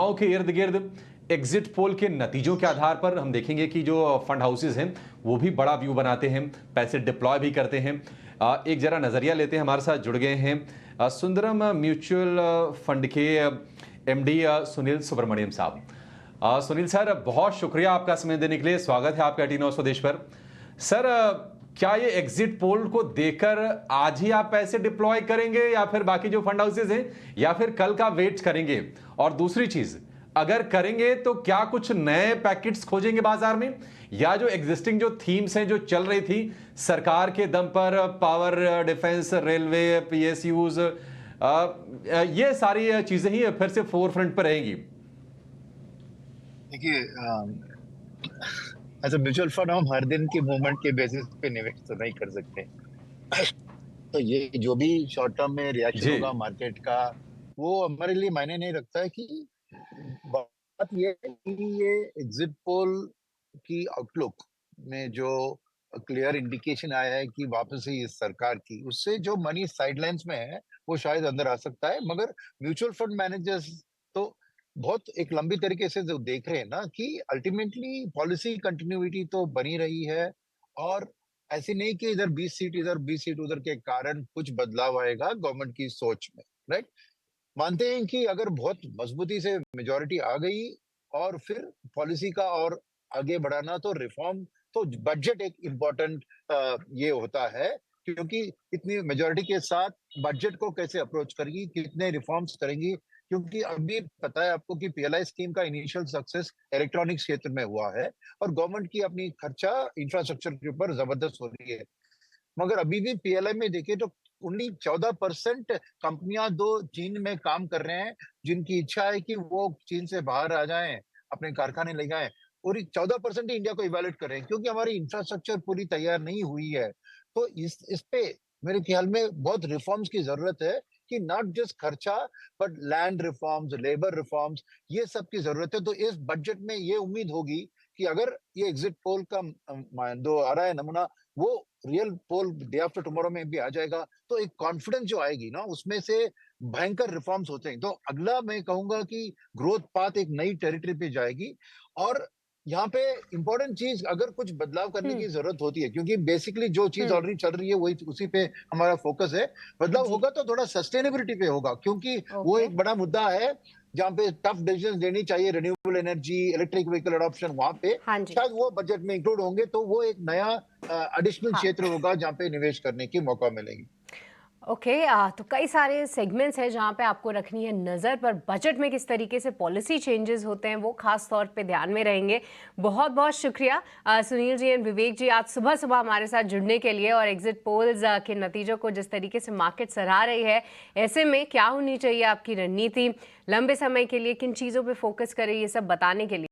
चुनाव के इर्द गिर्द एग्जिट पोल के नतीजों के आधार पर हम देखेंगे कि जो फंड हाउसेस हैं वो भी बड़ा व्यू बनाते हैं, पैसे डिप्लॉय भी करते हैं। एक जरा नजरिया लेते हैं, हमारे साथ जुड़ गए हैं सुंदरम म्यूचुअल फंड के एमडी सुनील सुब्रमण्यम साहब। सुनील सर, बहुत शुक्रिया आपका समय देने के लिए। स्वागत है आपका 18 स्वदेश पर। सर, क्या ये एग्जिट पोल को देकर आज ही आप पैसे डिप्लॉय करेंगे या फिर बाकी जो फंड हाउसेस हैं या फिर कल का वेट करेंगे? और दूसरी चीज, अगर करेंगे तो क्या कुछ नए पैकेट्स खोजेंगे बाजार में, या जो एग्जिस्टिंग जो थीम्स हैं जो चल रही थी सरकार के दम पर, पावर, डिफेंस, रेलवे, पीएसयूज, ये सारी चीजें ही फिर से फोर फ्रंट पर रहेंगी? देखिए, एज अ म्यूचुअल फंड हम हर दिन की मूवमेंट के बेसिस पे निवेश तो नहीं कर सकते। तो ये जो भी शॉर्ट टर्म में रिएक्शन जी। होगा मार्केट का, वो हमारे लिए मायने नहीं रखता है। कि बात ये है कि ये एग्जिट पोल की आउटलुक में जो क्लियर इंडिकेशन आया है कि वापस से इस सरकार की, उससे जो मनी साइडलाइंस में है वो शायद अंदर आ सकता है। मगर म्यूचुअल फंड मैनेजर्स तो बहुत एक लंबी तरीके से जो देख रहे हैं ना, कि अल्टीमेटली पॉलिसी कंटिन्यूटी तो बनी रही है। और ऐसी नहीं कि इधर 20 सीट इधर 20 सीट उधर के कारण कुछ बदलाव आएगा गवर्नमेंट की सोच में, राइट। मानते हैं कि अगर बहुत मजबूती से मेजोरिटी आ गई और फिर पॉलिसी का और आगे बढ़ाना, तो रिफॉर्म, तो बजट एक इम्पोर्टेंट ये होता है। क्योंकि इतनी मेजोरिटी के साथ बजट को कैसे अप्रोच करेगी, कितने रिफॉर्म्स करेंगी। क्योंकि अभी पता है आपको कि पीएलआई स्कीम का इनिशियल सक्सेस इलेक्ट्रॉनिक्स क्षेत्र में हुआ है, और गवर्नमेंट की अपनी खर्चा इंफ्रास्ट्रक्चर के ऊपर जबरदस्त हो रही है। मगर अभी भी पीएलआई में देखें तो ओनली 14% कंपनियां दो चीन में काम कर रहे हैं, जिनकी इच्छा है कि वो चीन से बाहर आ जाएं, अपने कारखाने ले जाएं। और 14% ही इंडिया को इवेल्युएट कर रहे हैं, क्योंकि हमारी इंफ्रास्ट्रक्चर पूरी तैयार नहीं हुई है। तो इस पे मेरे ख्याल में बहुत रिफॉर्म्स की जरूरत है। कि नॉट जस्ट खर्चा, but land reforms, labour reforms, ये सब की जरूरत है। तो इस बजट में ये उम्मीद होगी कि अगर ये एग्जिट पोल का जो आ रहा है नमूना, वो real poll day after tomorrow में भी आ जाएगा, तो एक कॉन्फिडेंस जो आएगी ना, उसमें से भयंकर रिफॉर्म्स होते हैं। तो अगला मैं कहूंगा कि ग्रोथ पाथ एक नई टेरिटरी पे जाएगी। और यहाँ पे इंपॉर्टेंट चीज, अगर कुछ बदलाव करने हम्म। की जरूरत होती है, क्योंकि बेसिकली जो चीज हम्म। ऑलरेडी चल रही है वही उसी पे हमारा फोकस है। बदलाव जी। होगा तो थोड़ा सस्टेनेबिलिटी पे होगा, क्योंकि वो ओके। एक बड़ा मुद्दा है जहाँ पे टफ डिसीजन लेनी चाहिए। Renewable energy, electric vehicle adoption, वहां पे हाँ जी। शायद वो बजट में इंक्लूड होंगे, तो वो एक नया एडिशनल हाँ। क्षेत्र होगा जहाँ पे निवेश करने की मौका मिलेगी। ओके। तो कई सारे सेगमेंट्स हैं जहां पे आपको रखनी है नज़र, पर बजट में किस तरीके से पॉलिसी चेंजेस होते हैं वो खास तौर पे ध्यान में रहेंगे। बहुत बहुत शुक्रिया सुनील जी एंड विवेक जी, आज सुबह सुबह हमारे साथ जुड़ने के लिए। और एग्जिट पोल्स के नतीजों को जिस तरीके से मार्केट सराह रही है, ऐसे में क्या होनी चाहिए आपकी रणनीति, लंबे समय के लिए किन चीज़ों पर फोकस करें, ये सब बताने के लिए।